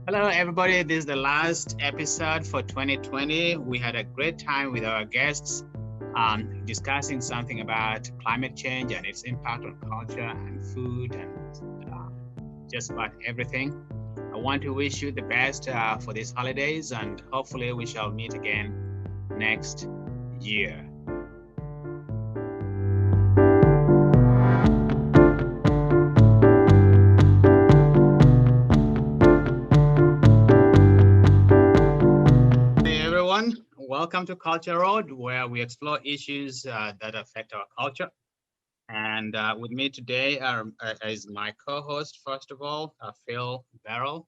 Hello, everybody. This is the last episode for 2020. We had a great time with our guests discussing something about climate change and its impact on culture and food and just about everything. I want to wish you the best for these holidays, and hopefully we shall meet again next year. Hey everyone, welcome to Culture Road, where we explore issues that affect our culture. And with me today is my co-host, first of all, Phil Barrel.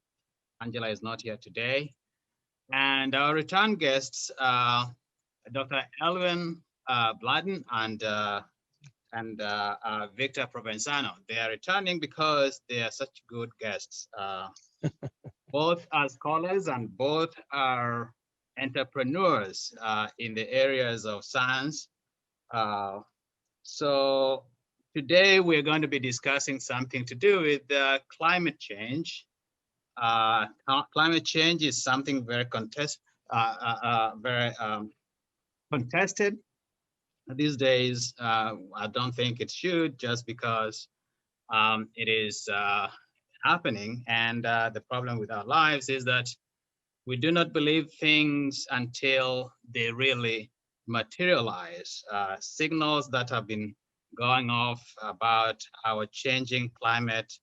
Angela is not here today. And our return guests, Dr. Eluemuno Blyden and Victor Provenzano. They are returning because they are such good guests. Both are scholars and both are entrepreneurs in the areas of science. Uh, so today we're going to be discussing something to do with climate change. Climate change is something very contested these days. I don't think it should, just because it is happening. And the problem with our lives is that we do not believe things until they really materialize. Signals that have been going off about our changing climate,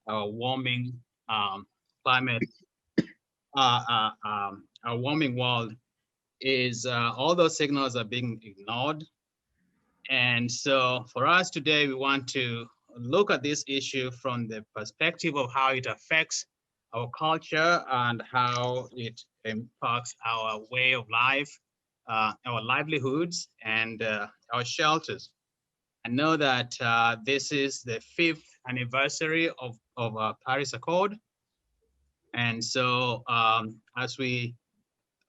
our warming climate, our warming world is all those signals are being ignored. And so for us today, we want to look at this issue from the perspective of how it affects our culture and how it impacts our way of life, our livelihoods, and our shelters. I know that this is the 5th anniversary of Paris Accord. And so as we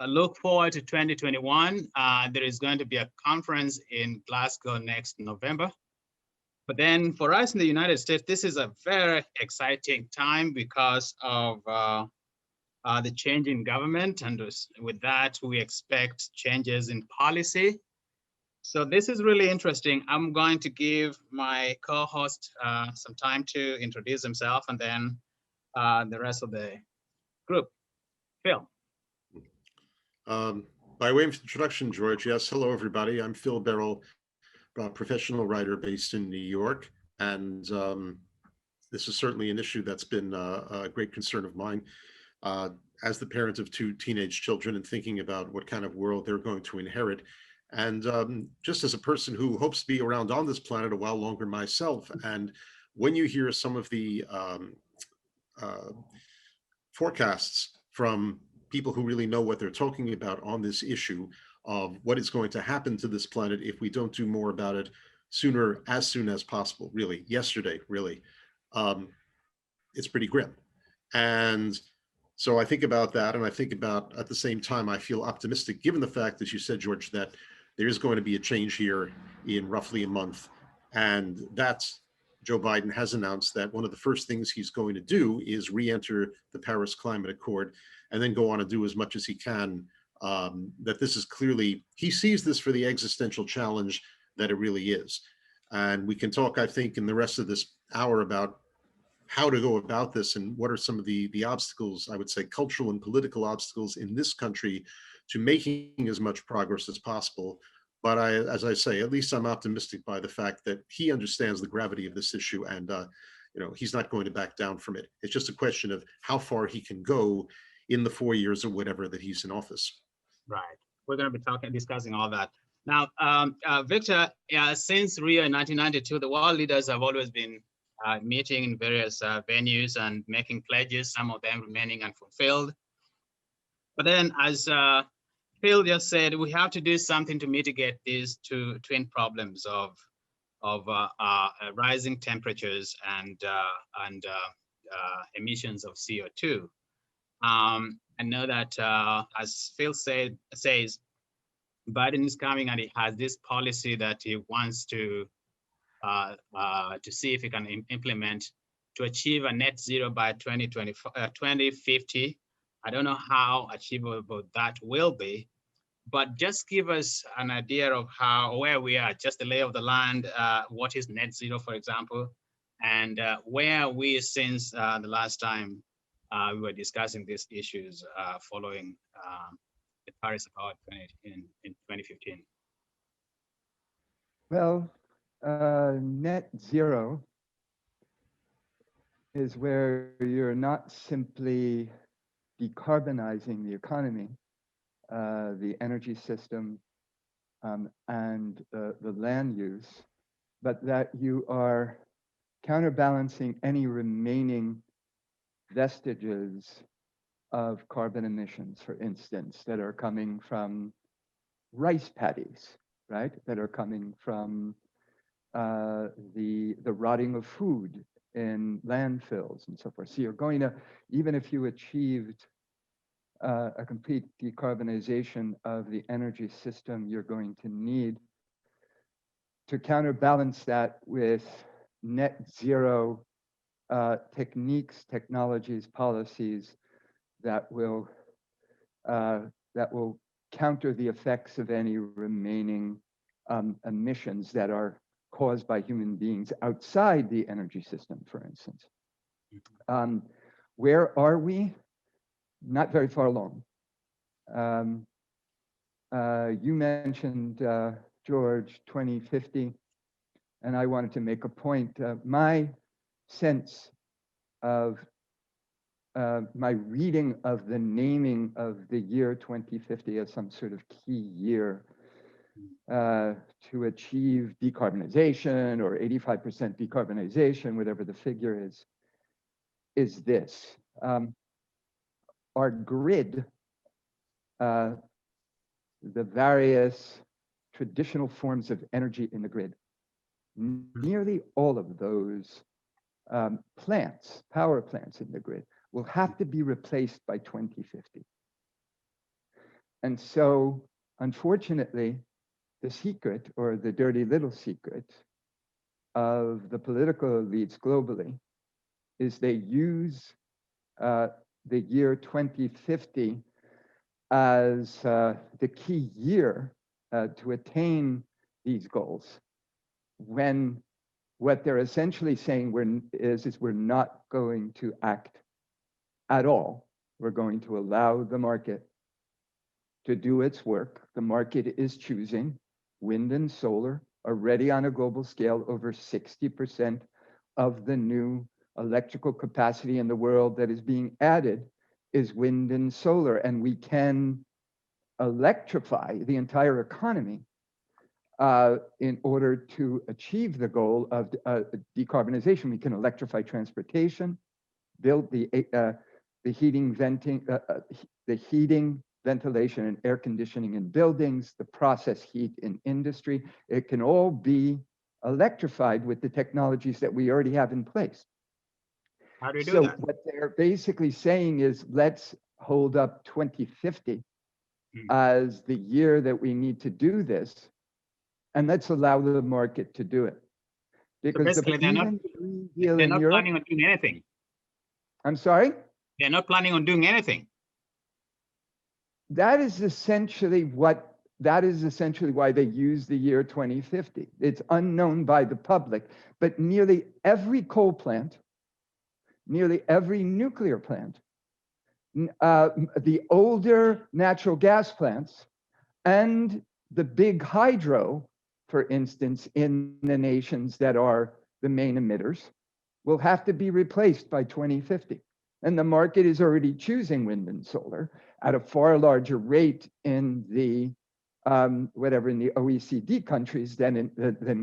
look forward to 2021, there is going to be a conference in Glasgow next November. But then for us in the United States, this is a very exciting time because of the change in government. And with that, we expect changes in policy. So this is really interesting. I'm going to give my co-host some time to introduce himself, and then the rest of the group. Phil. By way of introduction, George, yes, hello, everybody. I'm Phil Barrel, professional writer based in New York. And this is certainly an issue that's been a great concern of mine. As the parent of 2 teenage children and thinking about what kind of world they're going to inherit. And just as a person who hopes to be around on this planet a while longer myself, and when you hear some of the forecasts from people who really know what they're talking about on this issue of what is going to happen to this planet if we don't do more about it sooner, as soon as possible, really, yesterday, really, it's pretty grim. And so I think about that, and I think about, at the same time, I feel optimistic, given the fact, as you said, George, that there is going to be a change here in roughly a month. And that's Joe Biden has announced that one of the first things he's going to do is re-enter the Paris Climate Accord and then go on and do as much as he can. That this is clearly, he sees this for the existential challenge that it really is. And we can talk, I think, in the rest of this hour about how to go about this and what are some of the obstacles, I would say, cultural and political obstacles in this country to making as much progress as possible. But as I say, at least I'm optimistic by the fact that he understands the gravity of this issue, and he's not going to back down from it. It's just a question of how far he can go in the 4 years or whatever that he's in office. Right. We're going to be discussing all that. Now, Victor, since Rio in 1992, the world leaders have always been meeting in various venues and making pledges, some of them remaining unfulfilled. But then, as Phil just said, we have to do something to mitigate these two twin problems of rising temperatures and emissions of CO2. I know that, as Phil says, Biden is coming and he has this policy that he wants to see if he can implement to achieve a net zero by 2050 I don't know how achievable that will be, but just give us an idea of how where we are, just the lay of the land. What is net zero, for example, and where are we since the last time we were discussing these issues following the Paris Accord in 2015. Well, net zero is where you're not simply decarbonizing the economy, the energy system, and the land use, but that you are counterbalancing any remaining vestiges of carbon emissions, for instance, that are coming from rice paddies, right? That are coming from the rotting of food in landfills and so forth. So you're going to, even if you achieved a complete decarbonization of the energy system, you're going to need to counterbalance that with net zero techniques, technologies, policies that will counter the effects of any remaining emissions that are caused by human beings outside the energy system, for instance. Where are we? Not very far along. You mentioned, George, 2050, and I wanted to make a point. My sense of my reading of the naming of the year 2050 as some sort of key year to achieve decarbonization or 85% decarbonization, whatever the figure is this. Our grid, the various traditional forms of energy in the grid, nearly all of those plants, power plants in the grid, will have to be replaced by 2050. And so, unfortunately, the secret, or the dirty little secret, of the political elites globally is they use the year 2050 as the key year to attain these goals, when what they're essentially saying is we're not going to act at all. We're going to allow the market to do its work. The market is choosing. Wind and solar already on a global scale, over 60% of the new electrical capacity in the world that is being added is wind and solar. And we can electrify the entire economy in order to achieve the goal of decarbonization. We can electrify transportation, build the heating, ventilation, and air conditioning in buildings, the process heat in industry. It can all be electrified with the technologies that we already have in place. How do you do So that? what they're basically saying is, let's hold up 2050 as the year that we need to do this, and let's allow the market to do it. Because So basically, they're not planning on doing anything. I'm sorry? They're not planning on doing anything. That is essentially why they use the year 2050. It's unknown by the public, but nearly every coal plant, nearly every nuclear plant, the older natural gas plants, and the big hydro, for instance, in the nations that are the main emitters, will have to be replaced by 2050. And the market is already choosing wind and solar at a far larger rate in the in the OECD countries than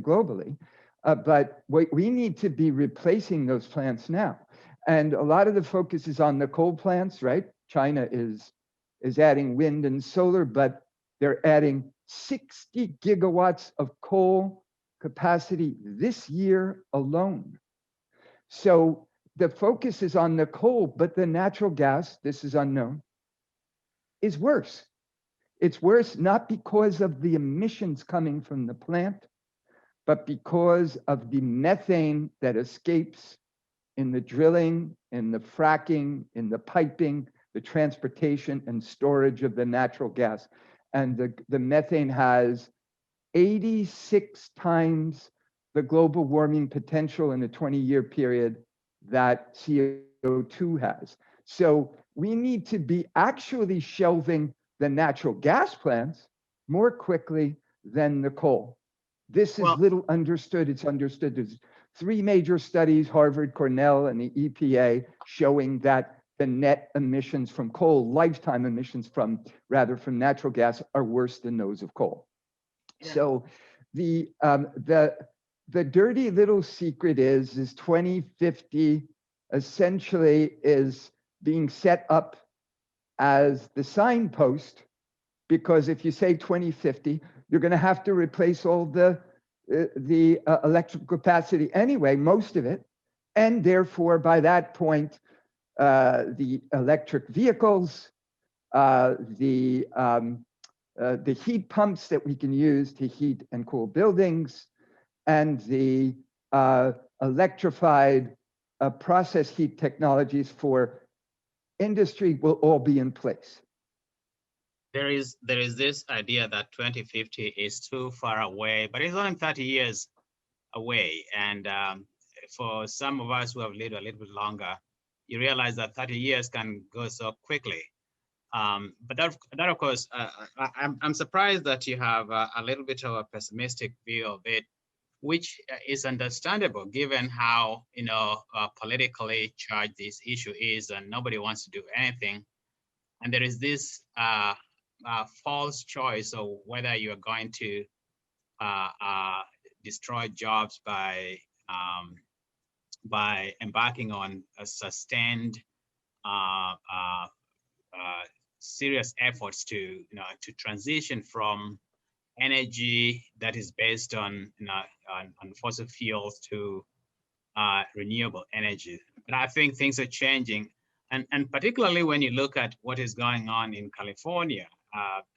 globally. But we need to be replacing those plants now. And a lot of the focus is on the coal plants, right? China is adding wind and solar, but they're adding 60 gigawatts of coal capacity this year alone. So the focus is on the coal, but the natural gas, this is unknown, is worse. It's worse not because of the emissions coming from the plant, but because of the methane that escapes in the drilling, in the fracking, in the piping the transportation and storage of the natural gas. And the methane has 86 times the global warming potential in a 20-year period that CO2 has. So we need to be actually shelving the natural gas plants more quickly than the coal. This is Well, little understood. It's understood. There's 3 major studies, Harvard, Cornell, and the EPA, showing that the net emissions from coal, lifetime emissions from natural gas, are worse than those of coal. yeah. So the dirty little secret is 2050 essentially is being set up as the signpost, because if you say 2050, you're going to have to replace all the electrical capacity anyway, most of it, and therefore by that point, the electric vehicles, the heat pumps that we can use to heat and cool buildings, and the electrified process heat technologies for industry will all be in place. There is this idea that 2050 is too far away, but it's only 30 years away. And for some of us who have lived a little bit longer, you realize that 30 years can go so quickly. But that of course, I'm surprised that you have a little bit of a pessimistic view of it, which is understandable given how politically charged this issue is, and nobody wants to do anything. And there is this false choice of whether you are going to destroy jobs by embarking on a sustained serious efforts to transition from energy that is based on on fossil fuels to renewable energy. But I think things are changing, and particularly when you look at what is going on in California,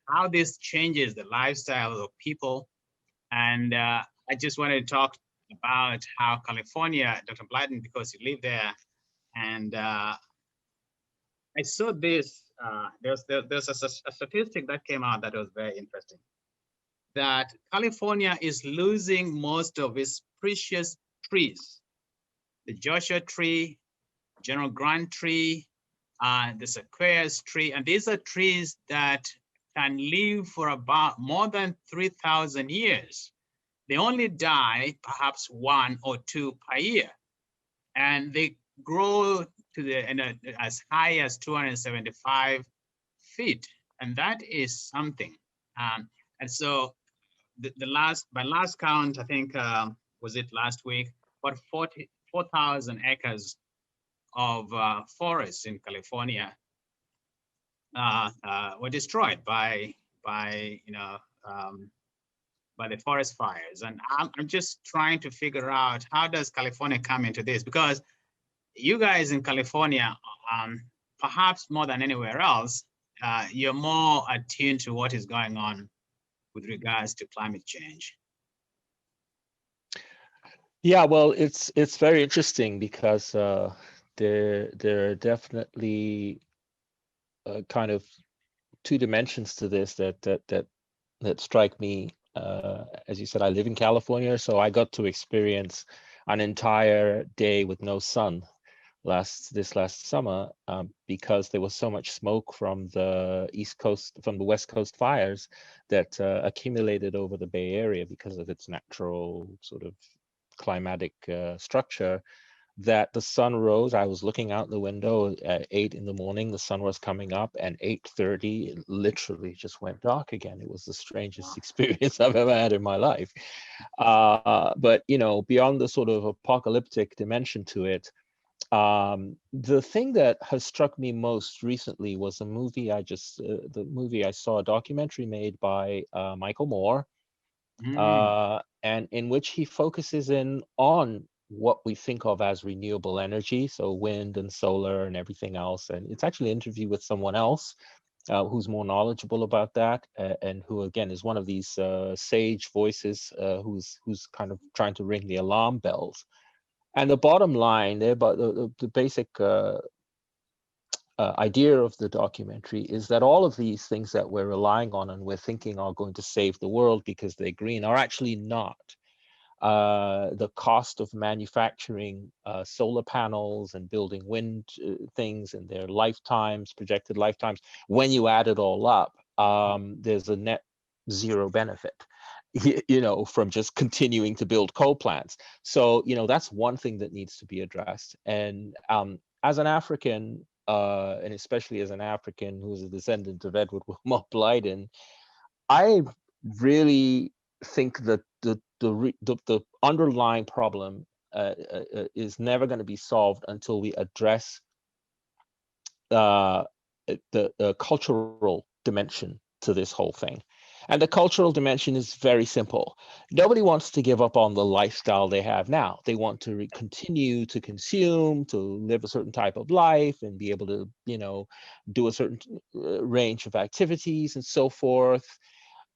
how this changes the lifestyle of people. And I just wanted to talk about how California, Dr. Blyden, because you live there, and I saw this. There's a statistic that came out that was very interesting, that California is losing most of its precious trees. The Joshua tree, General Grant tree, the sequoias tree, and these are trees that can live for about more than 3,000 years. They only die perhaps 1 or 2 per year, and they grow to as high as 275 feet, and that is something. And so by last count, I think was it last week, about 4,000 acres of forests in California were destroyed by the forest fires. And I'm just trying to figure out, how does California come into this? Because you guys in California, perhaps more than anywhere else, you're more attuned to what is going on with regards to climate change. Yeah, well, it's very interesting because there are definitely kind of 2 dimensions to this that strike me. As you said, I live in California, so I got to experience an entire day with no sun this last summer because there was so much smoke from the West Coast fires that accumulated over the Bay Area because of its natural sort of climatic structure, that the sun rose. I was looking out the window at 8 in the morning, the sun was coming up, and 8:30 it literally just went dark again. It was the strangest experience I've ever had in my life. But beyond the sort of apocalyptic dimension to it, the thing that has struck me most recently was a movie I saw, a documentary made by Michael Moore, and in which he focuses in on what we think of as renewable energy, so wind and solar and everything else. And it's actually an interview with someone else who's more knowledgeable about that, and who again is one of these sage voices who's kind of trying to ring the alarm bells. And the bottom line there, but the basic idea of the documentary is that all of these things that we're relying on and we're thinking are going to save the world because they're green are actually not. The cost of manufacturing solar panels and building wind things and their lifetimes, projected lifetimes, when you add it all up, there's a net zero benefit, you know, from just continuing to build coal plants. So, you know, that's one thing that needs to be addressed. And as an African, and especially as an African who's a descendant of Eluemuno Blyden, I really think that the underlying problem is never going to be solved until we address the cultural dimension to this whole thing. And the cultural dimension is very simple. Nobody wants to give up on the lifestyle they have now. They want to continue to consume, to live a certain type of life and be able to, you know, do a certain range of activities and so forth.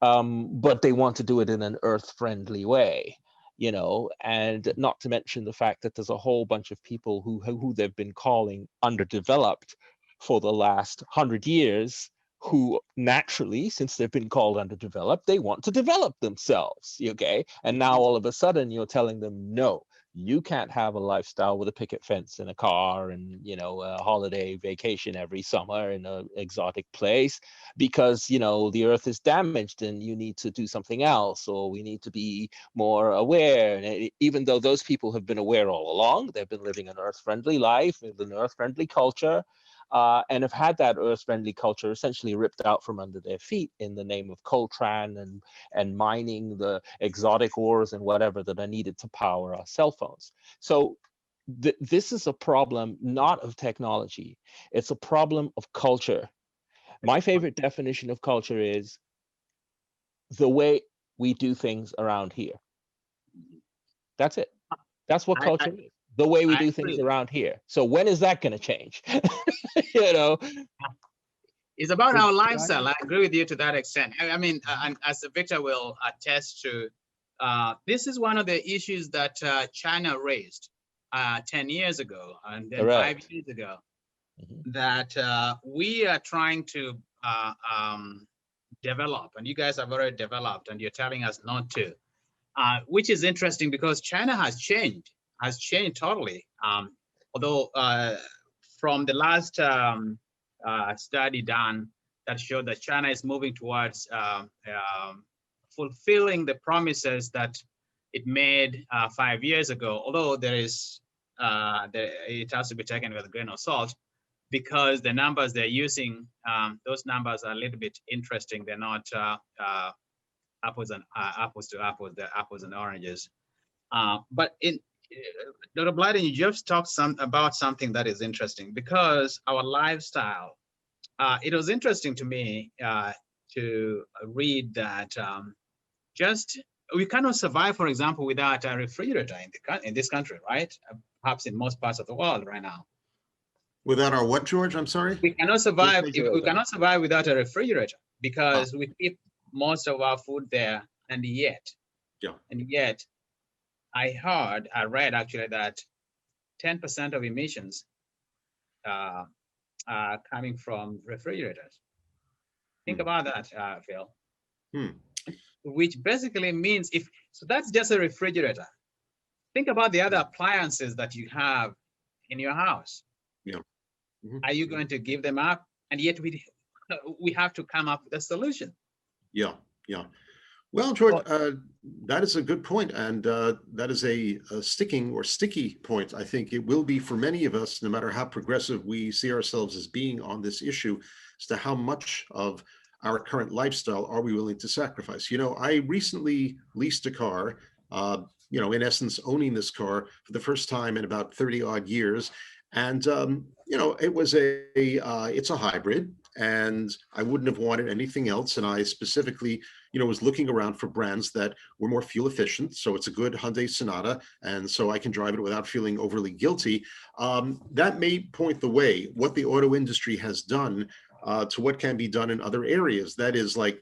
But they want to do it in an earth-friendly way, you know, and not to mention the fact that there's a whole bunch of people who they've been calling underdeveloped for the last 100 years, who naturally, since they've been called underdeveloped, they want to develop themselves, okay? And now all of a sudden you're telling them, no, you can't have a lifestyle with a picket fence and a car and, you know, a holiday vacation every summer in an exotic place, because, you know, the earth is damaged and you need to do something else, or we need to be more aware. And even though those people have been aware all along, they've been living an earth-friendly life with an earth-friendly culture, and have had that earth-friendly culture essentially ripped out from under their feet in the name of Coltran and mining the exotic ores and whatever that are needed to power our cell phones. So this is a problem not of technology, it's a problem of culture. My favorite definition of culture is the way we do things around here. That's it. That's what culture is. The way we do things around here. So when is that going to change? You know, it's about our lifestyle. I agree with you to that extent. I mean, and as Victor will attest to, this is one of the issues that China raised 10 years ago and then correct. 5 years ago, that we are trying to develop, and you guys have already developed, and you're telling us not to, which is interesting because China has changed totally. Although from the last study done that showed that China is moving towards fulfilling the promises that it made 5 years ago, although it has to be taken with a grain of salt, because the numbers they're using, those numbers are a little bit interesting. They're not apples to apples, they're apples and oranges. But Dr. Blyden, you just talked about something that is interesting, because our lifestyle, it was interesting to me to read that we cannot survive, for example, without a refrigerator in this country, right? Perhaps in most parts of the world right now. Without our what, George? I'm sorry? We cannot survive. We cannot survive without a refrigerator, because we keep most of our food there, and yet I read actually that 10% of emissions are coming from refrigerators. Think about that, Phil. Which basically means so that's just a refrigerator. Think about the other appliances that you have in your house. Are you going to give them up? And yet we have to come up with a solution. Well, George, that is a good point, and that is a sticking or sticky point. I think it will be for many of us, no matter how progressive we see ourselves as being on this issue, as to how much of our current lifestyle are we willing to sacrifice. You know, I recently leased a car, you know, in essence, owning this car for the first time in about 30 odd years. And, you know, it was it's a hybrid, and I wouldn't have wanted anything else. And I specifically, you know, was looking around for brands that were more fuel efficient. So it's a good Hyundai Sonata, and so I can drive it without feeling overly guilty. That may point the way, what the auto industry has done to what can be done in other areas. That is like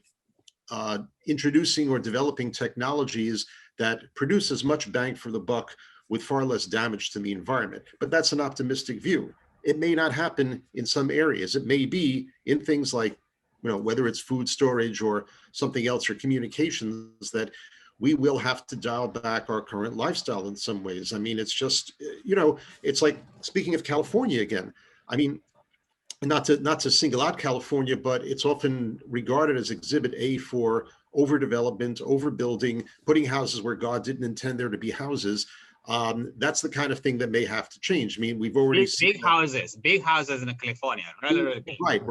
introducing or developing technologies that produce as much bang for the buck with far less damage to the environment. But that's an optimistic view. it may not happen in some areas. It may be in things like, whether it's food storage or something else, or communications, that we will have to dial back our current lifestyle in some ways. I mean, it's just, it's like, speaking of California again, I mean, not to single out California, but it's often regarded as exhibit A for overdevelopment, overbuilding, putting houses where God didn't intend there to be houses. That's the kind of thing that may have to change. I mean, we've already seen big houses in California, really big. Right.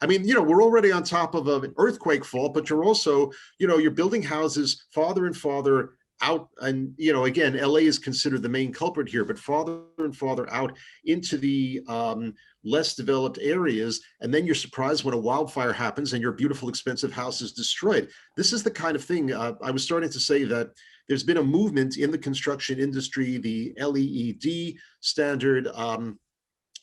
I mean, we're already on top of an earthquake fault, but you're also, you're building houses farther and farther out. And, again, LA is considered the main culprit here, but farther and farther out into the less developed areas. And then you're surprised when a wildfire happens and your beautiful, expensive house is destroyed. This is the kind of thing I was starting to say, that there's been a movement in the construction industry, the LEED standard,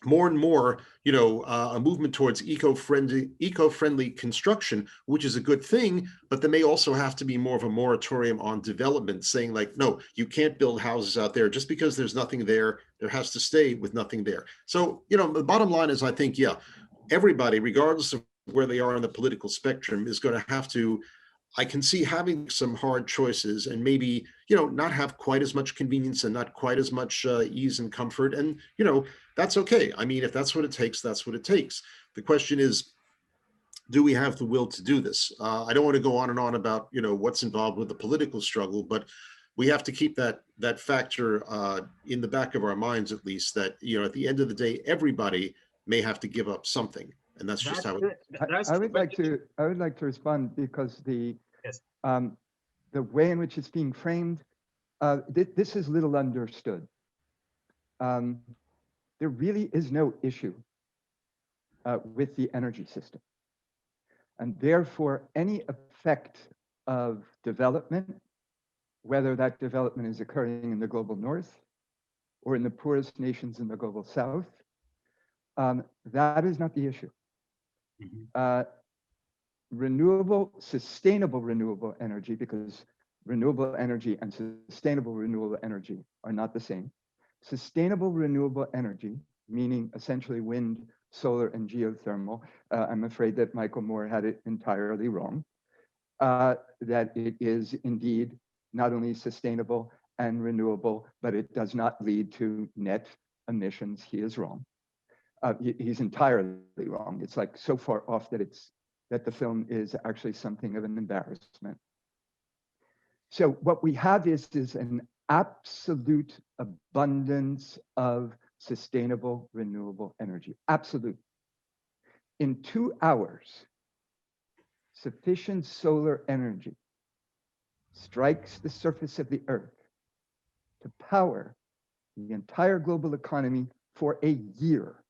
more and more, a movement towards eco-friendly construction, which is a good thing, but there may also have to be more of a moratorium on development, saying like, no, you can't build houses out there just because there's nothing there. There has to stay with nothing there. So, the bottom line is, I think, everybody, regardless of where they are on the political spectrum, is going to have to, I can see having some hard choices, and maybe, not have quite as much convenience and not quite as much ease and comfort. And, that's okay. I mean, if that's what it takes, that's what it takes. The question is, do we have the will to do this? I don't want to go on and on about, what's involved with the political struggle, but we have to keep that factor in the back of our minds, at least, that, at the end of the day, everybody may have to give up something. And that's just how it is. I would like to respond, because Yes. the way in which it's being framed, this is little understood. There really is no issue with the energy system, and therefore any effect of development, whether that development is occurring in the global north or in the poorest nations in the global south, that is not the issue. Sustainable renewable energy, because renewable energy and sustainable renewable energy are not the same. Sustainable renewable energy, meaning essentially wind, solar, and geothermal. I'm afraid that Michael Moore had it entirely wrong. That it is indeed not only sustainable and renewable, but it does not lead to net emissions. He is wrong. He's entirely wrong. It's like so far off that the film is actually something of an embarrassment. So what we have is an absolute abundance of sustainable renewable energy. Absolute. In 2 hours, sufficient solar energy strikes the surface of the earth to power the entire global economy for a year.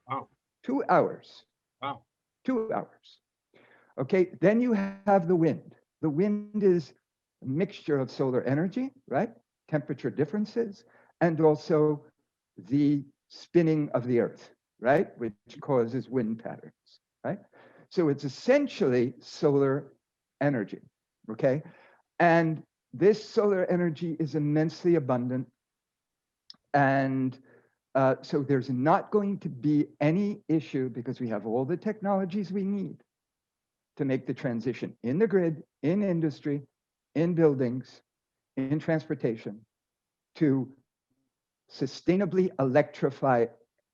Wow. 2 hours. Wow. 2 hours. Okay, then you have the wind. The wind is a mixture of solar energy, right? Temperature differences, and also the spinning of the earth, right? Which causes wind patterns, right? So it's essentially solar energy, okay? And this solar energy is immensely abundant. And so there's not going to be any issue, because we have all the technologies we need to make the transition in the grid, in industry, in buildings, in transportation, to sustainably electrify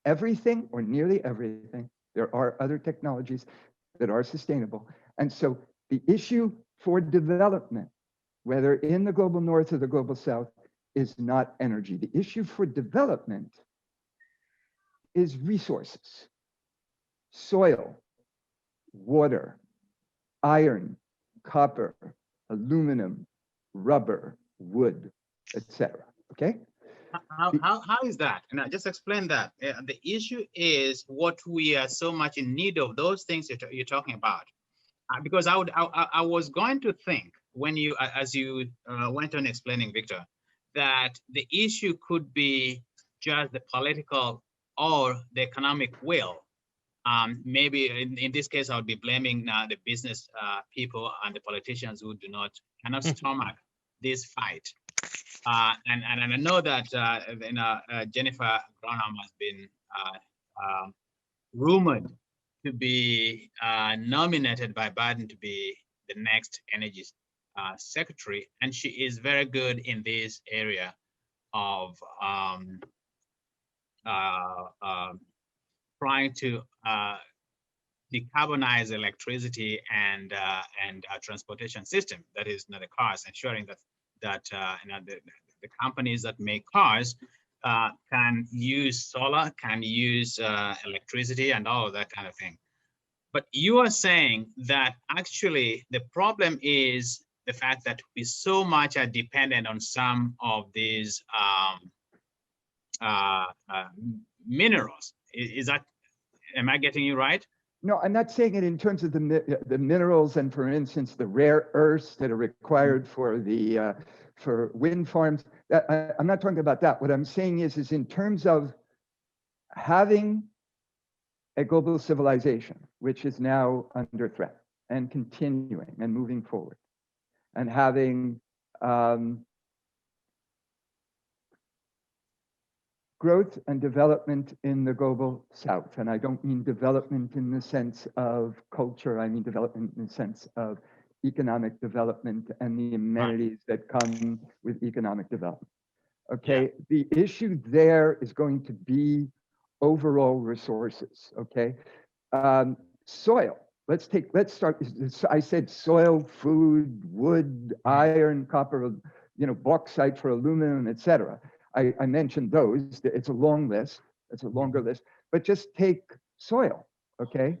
everything or nearly everything. There are other technologies that are sustainable. And so the issue for development, whether in the global north or the global south, is not energy. The issue for development is resources: soil, water, iron, copper, aluminum, rubber, wood, etc. Okay? How is that? And I just explain that. The issue is what we are so much in need of, those things you're talking about. Because I was going to think, when you, as you went on explaining, Victor, that the issue could be just the political or the economic will. Maybe in this case, I would be blaming the business people and the politicians who cannot stomach this fight. And I know that Jennifer Granholm has been rumored to be nominated by Biden to be the next energy secretary, and she is very good in this area of trying to decarbonize electricity and transportation system. That is, the cars, ensuring that the companies that make cars can use solar, can use electricity, and all of that kind of thing. But you are saying that actually the problem is the fact that we so much are dependent on some of these minerals. Is that, am I getting you right? No, I'm not saying it in terms of the minerals and, for instance, the rare earths that are required for the for wind farms. I'm not talking about that. What I'm saying is in terms of having a global civilization, which is now under threat and continuing and moving forward, and having growth and development in the global south. And I don't mean development in the sense of culture, I mean development in the sense of economic development and the amenities that come with economic development. Okay, yeah. The issue there is going to be overall resources, okay? Soil, let's start, I said soil, food, wood, iron, copper, bauxite for aluminum, etc. I mentioned those. It's a long list. It's a longer list. But just take soil, okay?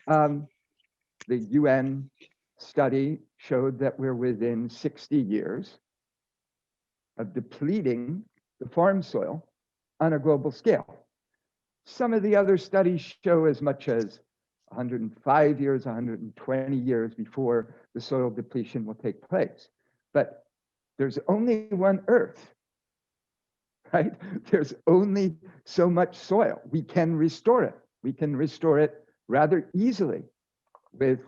The UN study showed that we're within 60 years of depleting the farm soil on a global scale. Some of the other studies show as much as 105 years, 120 years before the soil depletion will take place. But there's only one Earth. Right? There's only so much soil. We can restore it. We can restore it rather easily with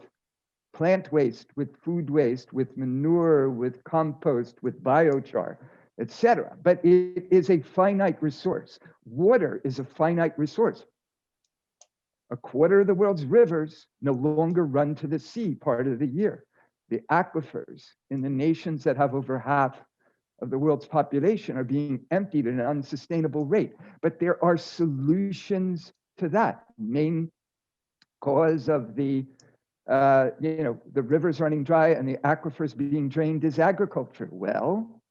plant waste, with food waste, with manure, with compost, with biochar, etc. But it is a finite resource. Water is a finite resource. A quarter of the world's rivers no longer run to the sea part of the year. The aquifers in the nations that have over half of the world's population are being emptied at an unsustainable rate. But there are solutions to that. Main cause of the rivers running dry and the aquifers being drained is agriculture. Well,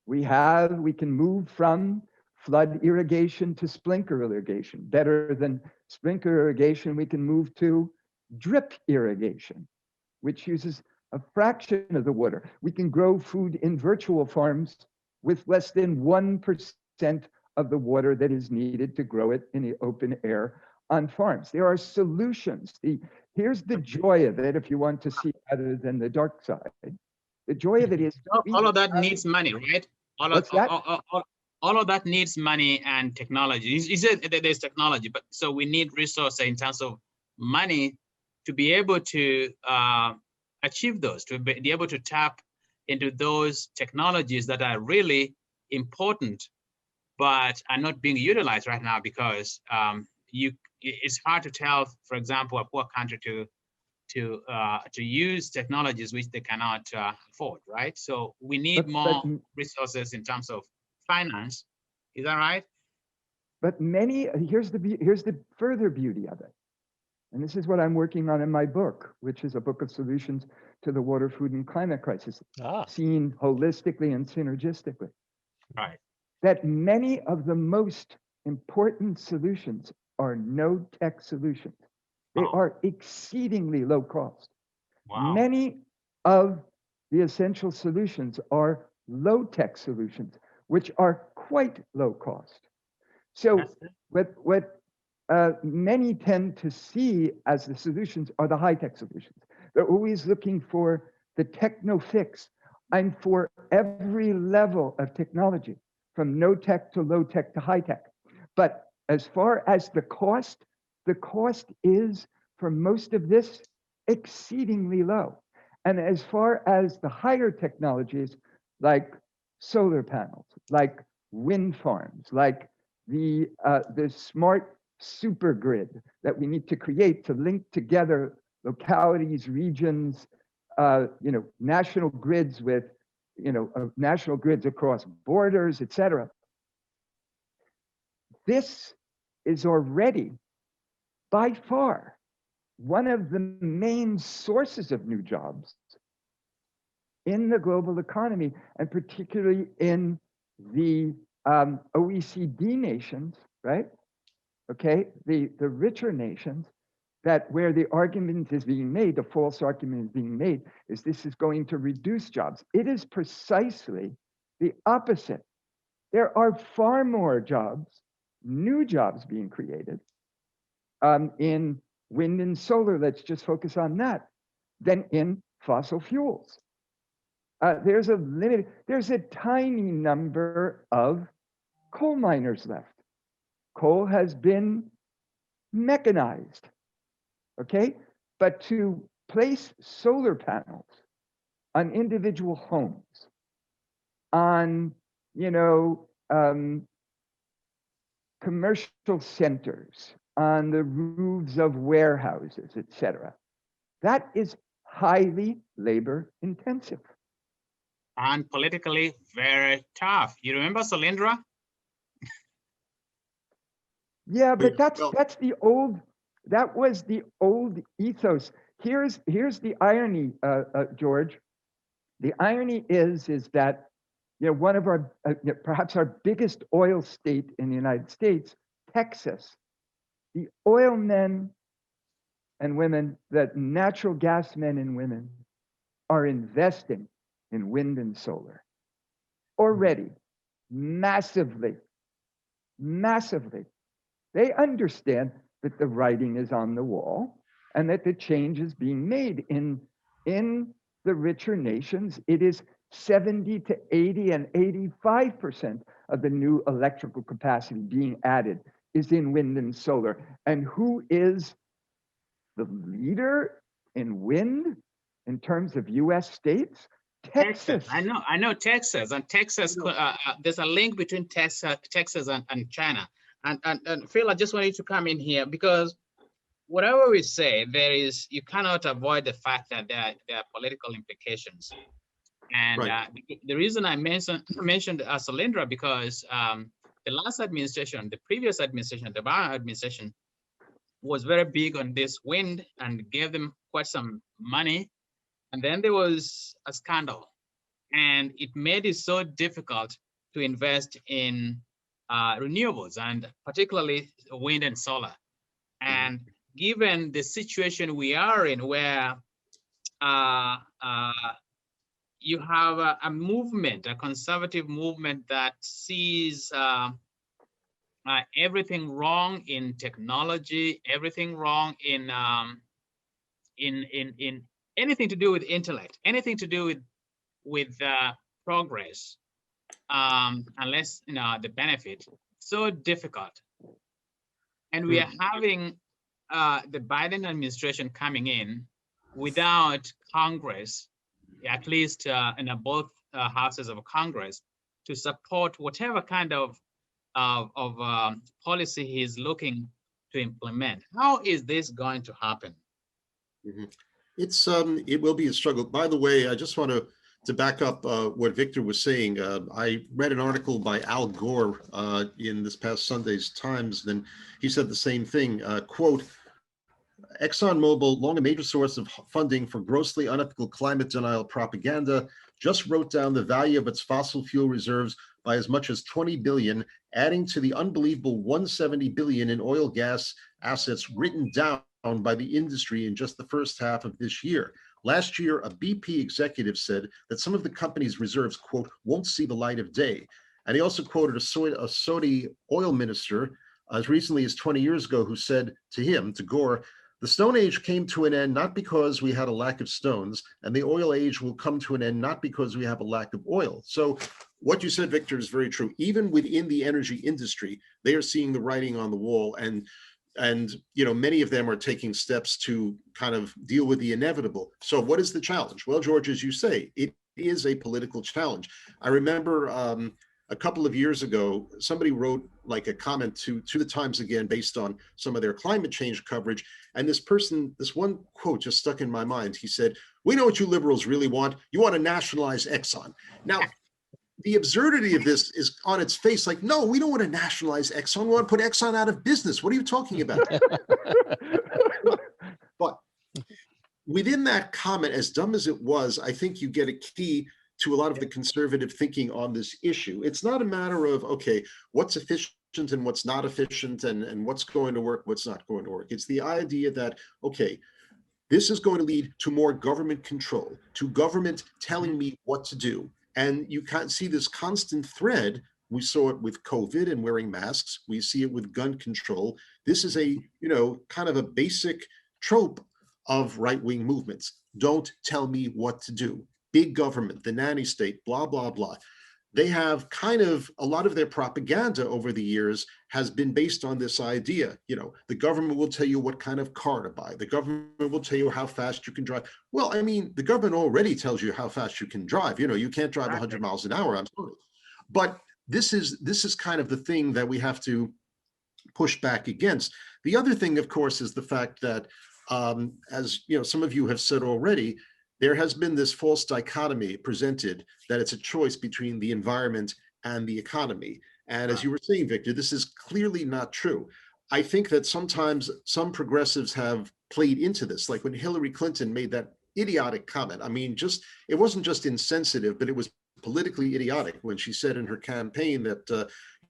we can move from flood irrigation to sprinkler irrigation. Better than sprinkler irrigation, we can move to drip irrigation, which uses a fraction of the water. We can grow food in virtual farms with less than 1% of the water that is needed to grow it in the open air on farms. There are solutions. Here's the joy of it, if you want to see other than the dark side. The joy of it is all of that needs money, right? All of that needs money and technology. You said that there's technology, but so we need resources in terms of money to be able to achieve those, to be able to tap into those technologies that are really important, but are not being utilized right now because it's hard to tell, for example, a poor country to use technologies which they cannot afford, right? So we need more resources in terms of finance. Is that right? But here's the further beauty of it. And this is what I'm working on in my book, which is a book of solutions to the water, food, and climate crisis, seen holistically and synergistically. Right. That many of the most important solutions are no-tech solutions. They are exceedingly low cost. Wow. Many of the essential solutions are low-tech solutions, which are quite low cost. So what many tend to see as the solutions are the high-tech solutions. They're always looking for the techno fix. I'm for every level of technology, from no-tech to low-tech to high-tech. But as far as the cost is, for most of this, exceedingly low. And as far as the higher technologies, like solar panels, like wind farms, like the smart super grid that we need to create to link together localities, regions, national grids with, national grids across borders, etc. This is already by far one of the main sources of new jobs in the global economy, and particularly in the OECD nations, right? Okay, the richer nations, that where the argument is being made, the false argument is being made, is this is going to reduce jobs. It is precisely the opposite. There are far more jobs, new jobs being created in wind and solar, let's just focus on that, than in fossil fuels. There's a tiny number of coal miners left. Coal has been mechanized, okay? But to place solar panels on individual homes, on, commercial centers, on the roofs of warehouses, etc., that is highly labor intensive. And politically very tough. You remember Solyndra? Yeah, but Well, that was the old ethos. Here's the irony, George. The irony is that, one of our, perhaps our biggest oil state in the United States, Texas, the oil men and women, the natural gas men and women are investing in wind and solar already, massively. They understand that the writing is on the wall and that the change is being made in the richer nations. It is 70 to 80 and 85% of the new electrical capacity being added is in wind and solar. And who is the leader in wind in terms of US states? Texas. I know Texas, and Texas, there's a link between Texas and China. And Phil, I just wanted to come in here because whatever we say, you cannot avoid the fact that there are political implications. And right. The reason I mentioned Solyndra, because the last administration, the previous administration, the Biden administration, was very big on this wind and gave them quite some money. And then there was a scandal, and it made it so difficult to invest in renewables, and particularly wind and solar. And given the situation we are in, where you have a movement, a conservative movement that sees everything wrong in technology, everything wrong in anything to do with intellect, anything to do with progress, unless the benefit. So difficult, and we are having the Biden administration coming in without Congress, at least in both houses of Congress, to support whatever kind of policy he's looking to implement. How is this going to happen? It will be a struggle. By the way, I just want to back up what Victor was saying. I read an article by Al Gore in this past Sunday's Times, and he said the same thing. Quote, ExxonMobil, long a major source of funding for grossly unethical climate denial propaganda, just wrote down the value of its fossil fuel reserves by as much as 20 billion, adding to the unbelievable 170 billion in oil gas assets written down by the industry in just the first half of this year. Last year, a BP executive said that some of the company's reserves, quote, won't see the light of day. And he also quoted a Saudi oil minister as recently as 20 years ago who said to Gore, the Stone Age came to an end not because we had a lack of stones, and the oil age will come to an end not because we have a lack of oil. So what you said, Victor, is very true. Even within the energy industry, they are seeing the writing on the wall, and many of them are taking steps to kind of deal with the inevitable. So what is the challenge? Well, George, as you say, it is a political challenge. I remember a couple of years ago, somebody wrote like a comment to the Times again, based on some of their climate change coverage. And this one quote just stuck in my mind. He said, "We know what you liberals really want. You want to nationalize Exxon." Now, the absurdity of this is on its face. Like, no, we don't want to nationalize Exxon. We want to put Exxon out of business. What are you talking about? But within that comment, as dumb as it was, I think you get a key to a lot of the conservative thinking on this issue. It's not a matter of, okay, what's efficient and what's not efficient, and what's going to work, what's not going to work. It's the idea that, okay, this is going to lead to more government control, to government telling me what to do. And you can't see this constant thread. We saw it with COVID and wearing masks. We see it with gun control. This is a, kind of a basic trope of right-wing movements. Don't tell me what to do. Big government, the nanny state, blah, blah, blah. They have kind of, a lot of their propaganda over the years has been based on this idea. The government will tell you what kind of car to buy. The government will tell you how fast you can drive. Well, I mean, the government already tells you how fast you can drive. You can't drive 100 miles an hour, I'm sorry. But this is kind of the thing that we have to push back against. The other thing, of course, is the fact that, as some of you have said already, there has been this false dichotomy presented that it's a choice between the environment and the economy. And as you were saying, Victor, this is clearly not true. I think that sometimes some progressives have played into this, like when Hillary Clinton made that idiotic comment. I mean, it wasn't just insensitive, but it was politically idiotic when she said in her campaign that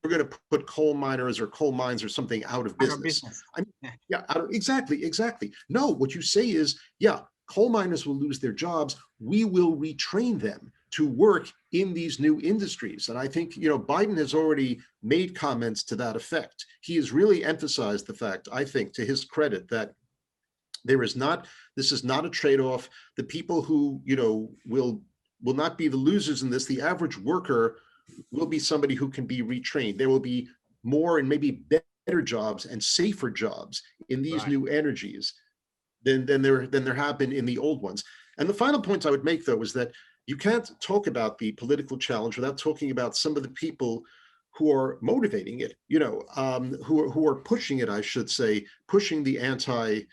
we're going to put coal miners or coal mines or something out of business. I mean, yeah, exactly. No, what you say is, yeah, coal miners will lose their jobs. We will retrain them to work in these new industries. And I think, Biden has already made comments to that effect. He has really emphasized the fact, I think, to his credit, that this is not a trade-off. The people who, will not be the losers in this. The average worker will be somebody who can be retrained. There will be more and maybe better jobs and safer jobs in these new energies than there have been in the old ones. And the final point I would make, though, is that you can't talk about the political challenge without talking about some of the people who are motivating it, who are pushing it, I should say, pushing the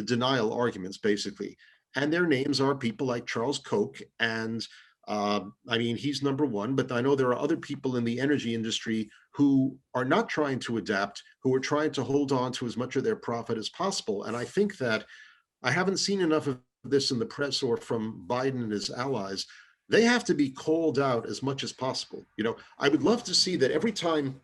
denial arguments, basically. And their names are people like Charles Koch, and I mean, he's number one, but I know there are other people in the energy industry who are not trying to adapt, who are trying to hold on to as much of their profit as possible. And I think that I haven't seen enough of this in the press or from Biden and his allies. They have to be called out as much as possible. I would love to see that every time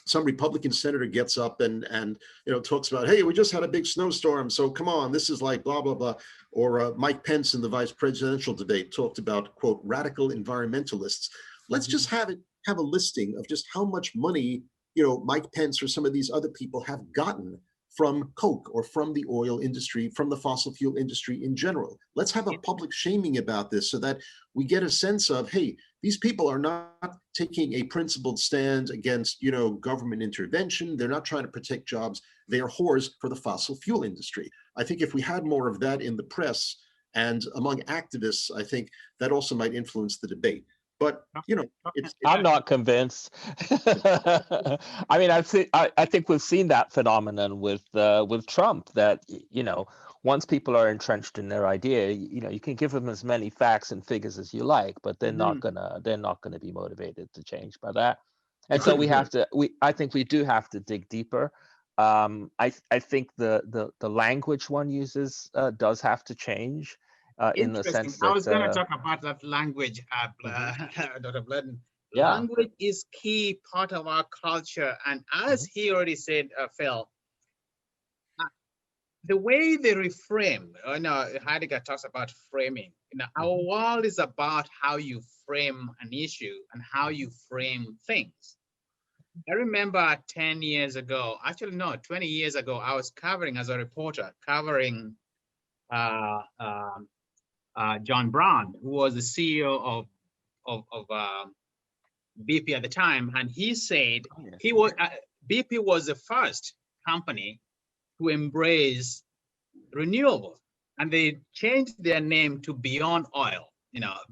some Republican senator gets up and talks about, hey, we just had a big snowstorm, so come on, this is like blah, blah, blah. Or Mike Pence in the vice presidential debate talked about, quote, radical environmentalists. Let's just have a listing of just how much money, Mike Pence or some of these other people have gotten from Coke or from the oil industry, from the fossil fuel industry in general. Let's have a public shaming about this so that we get a sense of, hey, these people are not taking a principled stand against, government intervention. They're not trying to protect jobs. They are whores for the fossil fuel industry. I think if we had more of that in the press and among activists, I think that also might influence the debate. But I'm not convinced. I mean, I think we've seen that phenomenon with Trump, that once people are entrenched in their idea, you can give them as many facts and figures as you like, but they're not gonna be motivated to change by that. And so I think we do have to dig deeper. I think the language one uses does have to change. In the sense that I was going to talk about that language, Dr. Blyden. Yeah. Language is key part of our culture, and as he already said, Phil, the way they reframe. Heidegger talks about framing. Our world is about how you frame an issue and how you frame things. I remember 10 years ago, actually no, 20 years ago, I was covering as a reporter, covering John Brown, who was the CEO of BP at the time, and he said BP was the first company to embrace renewables, and they changed their name to Beyond Oil,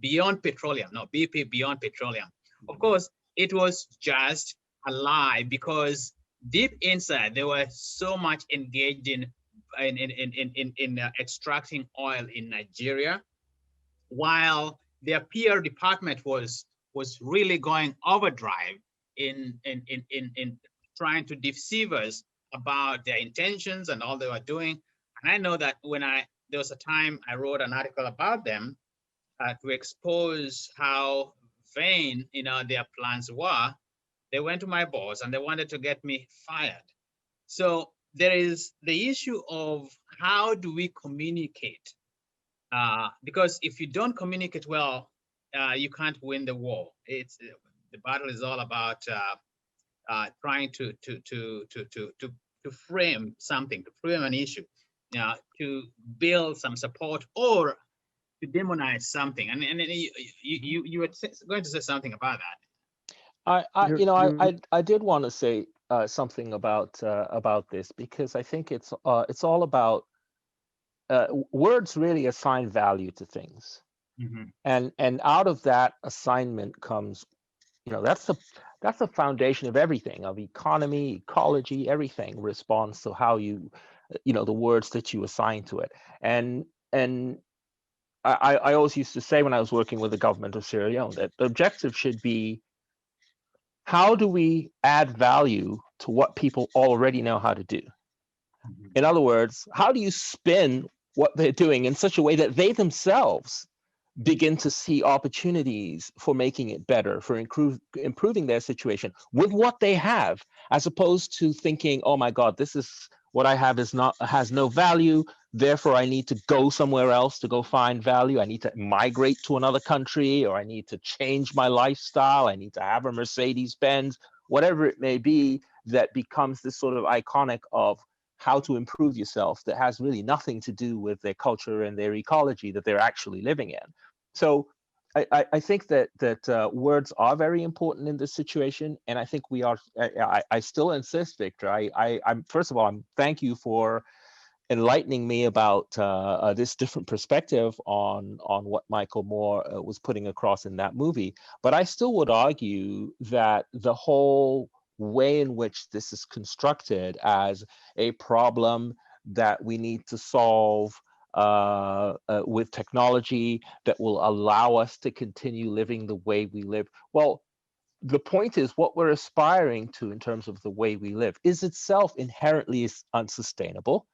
Beyond Petroleum. No, BP Beyond Petroleum. Of course, it was just a lie, because deep inside they were so much engaged in extracting oil in Nigeria, while their PR department was really going overdrive in trying to deceive us about their intentions and all they were doing. And I know that there was a time I wrote an article about them to expose how vain, their plans were. They went to my boss and they wanted to get me fired. So there is the issue of how do we communicate? Because if you don't communicate well, you can't win the war. The battle is all about trying to frame something, to frame an issue, to build some support, or to demonize something. And you were going to say something about that. I did want to say something about this, because I think it's all about words really assign value to things, and out of that assignment comes, that's the foundation of everything, of economy, ecology, everything responds to how the words that you assign to it. And I always used to say, when I was working with the government of Sierra Leone, that the objective should be, how do we add value to what people already know how to do? In other words, how do you spin what they're doing in such a way that they themselves begin to see opportunities for making it better, for improving their situation with what they have, as opposed to thinking, oh my God, this is what I have has no value, therefore I need to go somewhere else to go find value. I need to migrate to another country, or I need to change my lifestyle. I need to have a Mercedes Benz, whatever it may be, that becomes this sort of iconic of how to improve yourself that has really nothing to do with their culture and their ecology that they're actually living in. So I think that words are very important in this situation, and I think we are. I still insist, Victor. I'm first of all, thank you for enlightening me about this different perspective on what Michael Moore was putting across in that movie. But I still would argue that the whole way in which this is constructed as a problem that we need to solve with technology that will allow us to continue living the way we live. Well, the point is, what we're aspiring to in terms of the way we live is itself inherently unsustainable.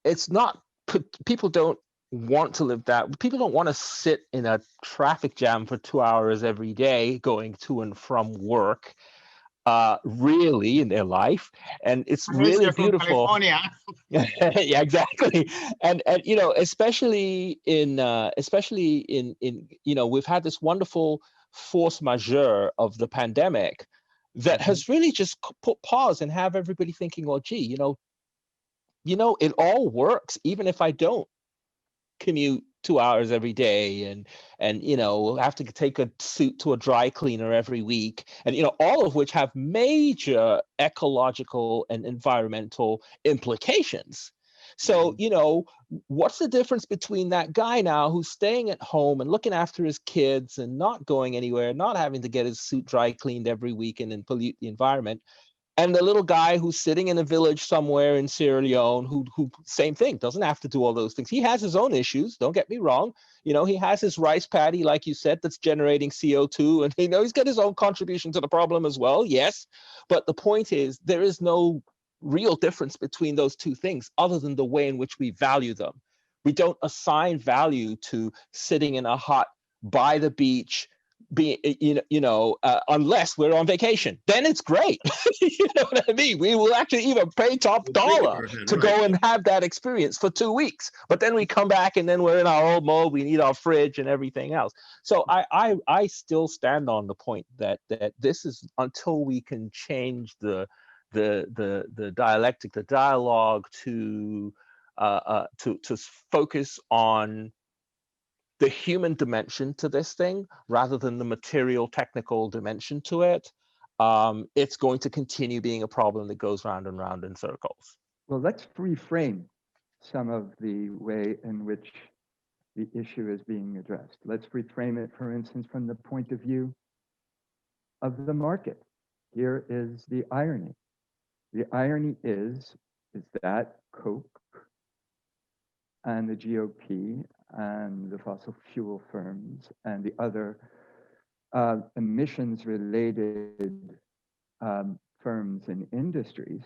It's not, people don't want to live that. People don't want to sit in a traffic jam for 2 hours every day going to and from work. Really, in their life, and it's Unless really you're from beautiful. California. Yeah, exactly. And especially in we've had this wonderful force majeure of the pandemic that has really just put pause and have everybody thinking, well, gee, it all works even if I don't commute 2 hours every day, and have to take a suit to a dry cleaner every week, and all of which have major ecological and environmental implications. So what's the difference between that guy now who's staying at home and looking after his kids and not going anywhere, not having to get his suit dry cleaned every week and pollute the environment, and the little guy who's sitting in a village somewhere in Sierra Leone, who same thing, doesn't have to do all those things. He has his own issues, don't get me wrong. He has his rice paddy, like you said, that's generating CO2, and he's got his own contribution to the problem as well, yes. But the point is, there is no real difference between those two things other than the way in which we value them. We don't assign value to sitting in a hut by the beach, unless we're on vacation, then it's great. You know what I mean? We will actually even pay top dollar to go and have that experience for 2 weeks. But then we come back and then we're in our old mode. We need our fridge and everything else. So I still stand on the point that this is, until we can change the dialectic, the dialogue to focus on the human dimension to this thing rather than the material technical dimension to it, it's going to continue being a problem that goes round and round in circles. Well, let's reframe some of the way in which the issue is being addressed. Let's reframe it, for instance, from the point of view of the market. Here is the irony. The irony is that Coke and the GOP and the fossil fuel firms and the other emissions-related firms and industries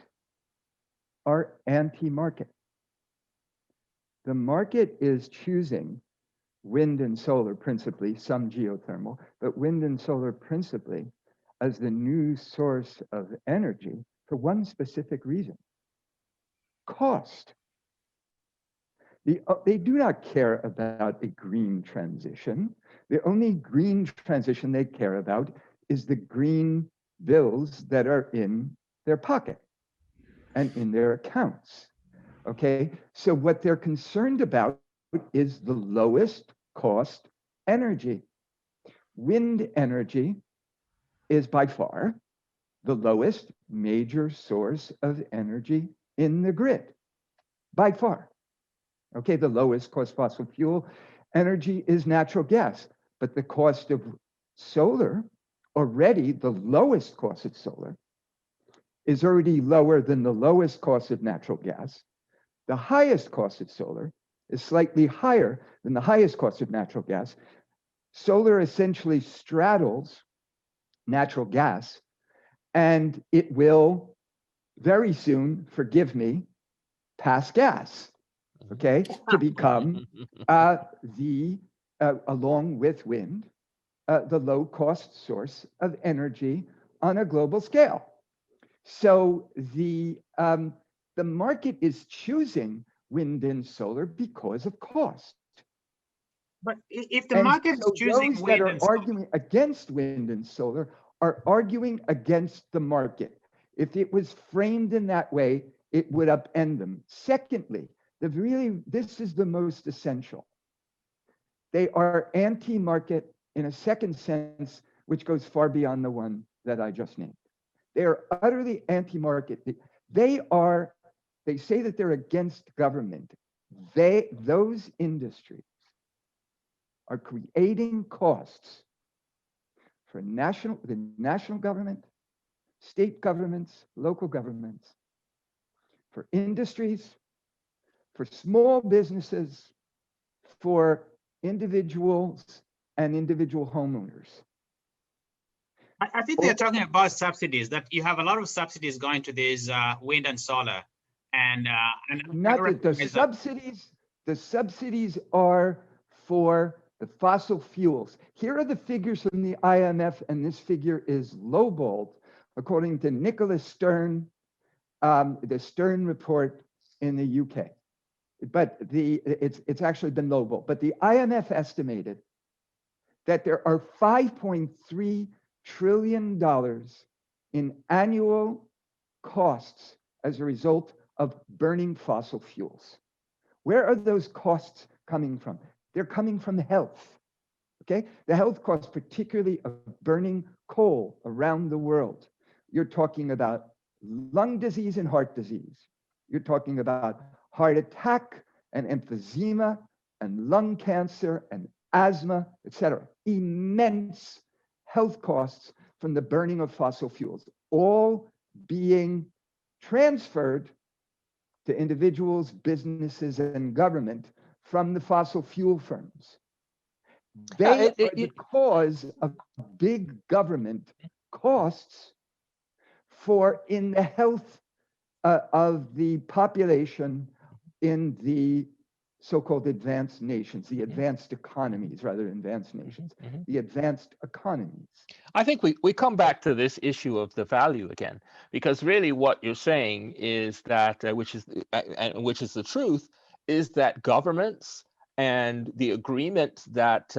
are anti-market. The market is choosing wind and solar principally, some geothermal, but wind and solar principally as the new source of energy for one specific reason: cost. They do not care about a green transition. The only green transition they care about is the green bills that are in their pocket and in their accounts. Okay, so what they're concerned about is the lowest cost energy. Wind energy is by far the lowest major source of energy in the grid, by far. Okay, the lowest cost fossil fuel energy is natural gas, but the cost of solar, already the lowest cost of solar, is already lower than the lowest cost of natural gas. The highest cost of solar is slightly higher than the highest cost of natural gas. Solar essentially straddles natural gas, and it will very soon, forgive me, pass gas, okay, to become along with wind, the low cost source of energy on a global scale. So the market is choosing wind and solar because of cost. But if the market is choosing those wind that are and solar, arguing against wind and solar are arguing against the market. If it was framed in that way, it would upend them. Secondly, this is the most essential. They are anti-market in a second sense, which goes far beyond the one that I just named. They are utterly anti-market. They say that they're against government. Those industries are creating costs for the national government, state governments, local governments, for industries, for small businesses, for individuals and individual homeowners. I think they're talking about subsidies, that you have a lot of subsidies going to these wind and solar. And not that the subsidies are for the fossil fuels. Here are the figures from the IMF, and this figure is lowballed, according to Nicholas Stern, the Stern report in the UK. But it's actually been lowballed. But the IMF estimated that there are $5.3 trillion in annual costs as a result of burning fossil fuels. Where are those costs coming from? They're coming from health, okay? The health costs, particularly of burning coal around the world. You're talking about lung disease and heart disease. You're talking about heart attack and emphysema and lung cancer and asthma, etc. Immense health costs from the burning of fossil fuels, all being transferred to individuals, businesses, and government from the fossil fuel firms. They are the cause of big government costs in the health of the population in the so-called advanced nations, the advanced economies rather than advanced nations, the advanced economies. I think we come back to this issue of the value again, because really what you're saying is that, which is the truth, is that governments and the agreement that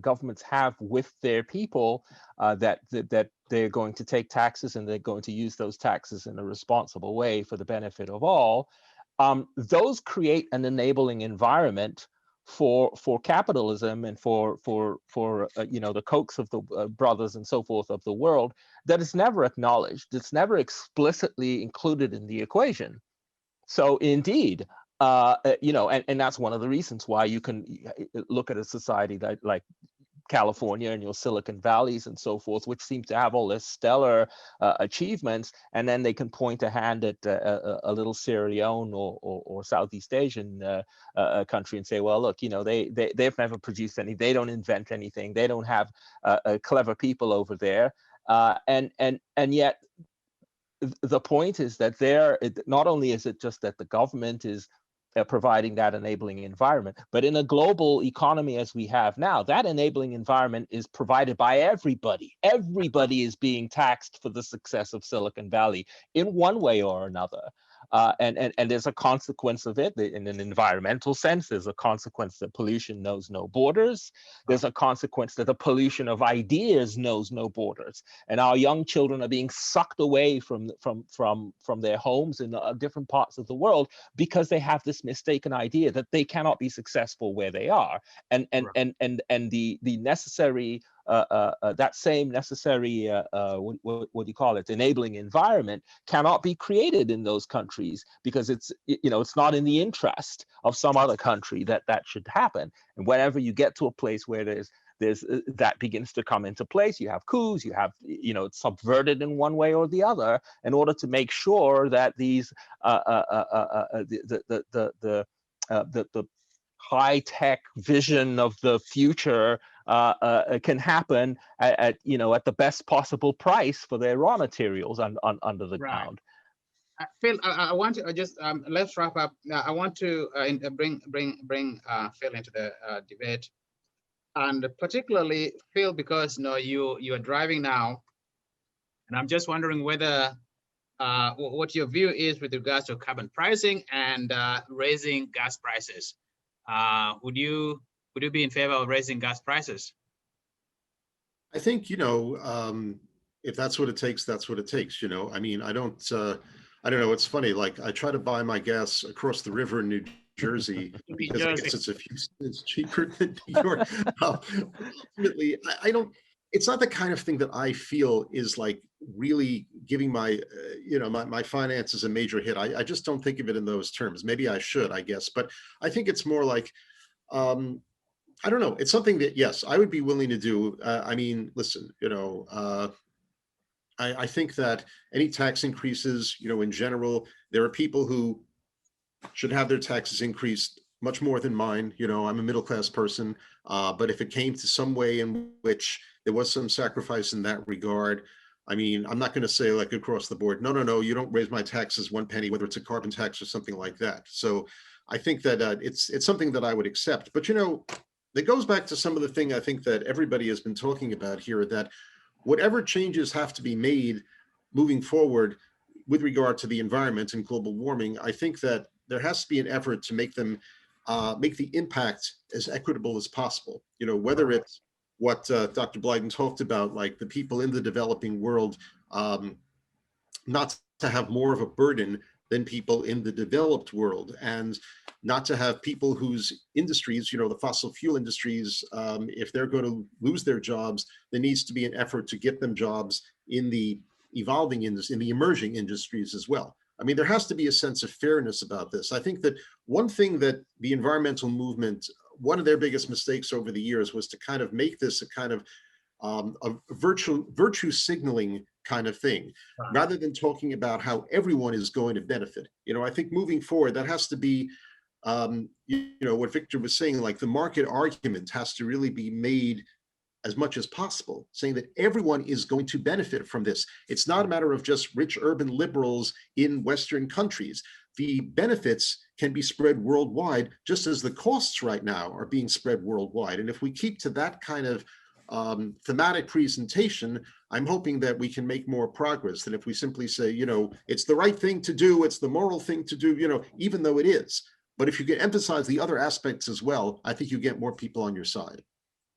governments have with their people, that they're going to take taxes and they're going to use those taxes in a responsible way for the benefit of all. Those create an enabling environment for capitalism and for the Kochs of the brothers and so forth of the world that is never acknowledged. It's never explicitly included in the equation. So indeed, and that's one of the reasons why you can look at a society like California and your Silicon Valleys and so forth, which seem to have all this stellar achievements, and then they can point a hand at a little Sierra Leone or Southeast Asian country and say, well, look, they've never produced any, they don't invent anything, they don't have clever people over there, and yet the point is that not only is it just that the government is providing that enabling environment, but in a global economy as we have now, that enabling environment is provided by everybody. Everybody is being taxed for the success of Silicon Valley in one way or another. And there's a consequence of it in an environmental sense. There's a consequence that pollution knows no borders. There's a consequence that the pollution of ideas knows no borders. And our young children are being sucked away from their homes in different parts of the world because they have this mistaken idea that they cannot be successful where they are. And the necessary that same necessary what do you call it, enabling environment cannot be created in those countries because it's not in the interest of some other country that should happen. And whenever you get to a place where there's that begins to come into place, you have coups, you have it's subverted in one way or the other in order to make sure that these the high-tech vision of the future can happen at the best possible price for their raw materials under the ground. Phil, I want to just let's wrap up. I want to bring Phil into the debate, and particularly Phil, because you are driving now, and I'm just wondering whether what your view is with regards to carbon pricing and raising gas prices. Would you be in favor of raising gas prices? I think, if that's what it takes, that's what it takes. I mean, I don't know. It's funny. Like, I try to buy my gas across the river in New Jersey because I guess it's a few cents cheaper than New York. Ultimately, I don't. It's not the kind of thing that I feel is like really giving my, my finances a major hit. I just don't think of it in those terms. Maybe I should, I guess, but I think it's more like, I don't know. It's something that, yes, I would be willing to do. I mean, listen, I think that any tax increases, in general, there are people who should have their taxes increased much more than mine. I'm a middle-class person, but if it came to some way in which there was some sacrifice in that regard, I mean, I'm not going to say like across the board, no, you don't raise my taxes 1 penny, whether it's a carbon tax or something like that. So I think that it's something that I would accept. But, that goes back to some of the thing I think that everybody has been talking about here, that whatever changes have to be made moving forward with regard to the environment and global warming, I think that there has to be an effort to make them make the impact as equitable as possible. Whether it's what Dr. Blyden talked about, like the people in the developing world, not to have more of a burden than people in the developed world, and not to have people whose industries, the fossil fuel industries, if they're going to lose their jobs, there needs to be an effort to get them jobs in the evolving industry, in the emerging industries as well. I mean, there has to be a sense of fairness about this. I think that one thing that the environmental movement, one of their biggest mistakes over the years was to kind of make this a kind of a virtue signaling kind of thing, rather than talking about how everyone is going to benefit. I think moving forward, that has to be, what Victor was saying, like the market argument has to really be made as much as possible, saying that everyone is going to benefit from this. It's not a matter of just rich urban liberals in Western countries. The benefits can be spread worldwide, just as the costs right now are being spread worldwide. And if we keep to that kind of thematic presentation, I'm hoping that we can make more progress than if we simply say, it's the right thing to do, it's the moral thing to do, even though it is. But if you can emphasize the other aspects as well, I think you get more people on your side.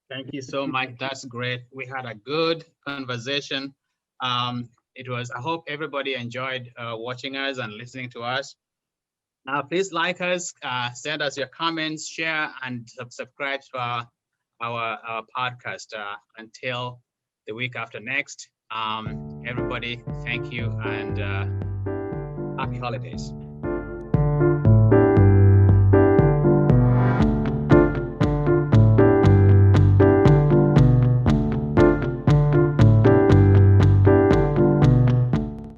Thank you so much. That's great. We had a good conversation. It was, I hope everybody enjoyed watching us and listening to us. Please like us, send us your comments, share, and subscribe to our podcast. Until the week after next, everybody, thank you, and happy holidays.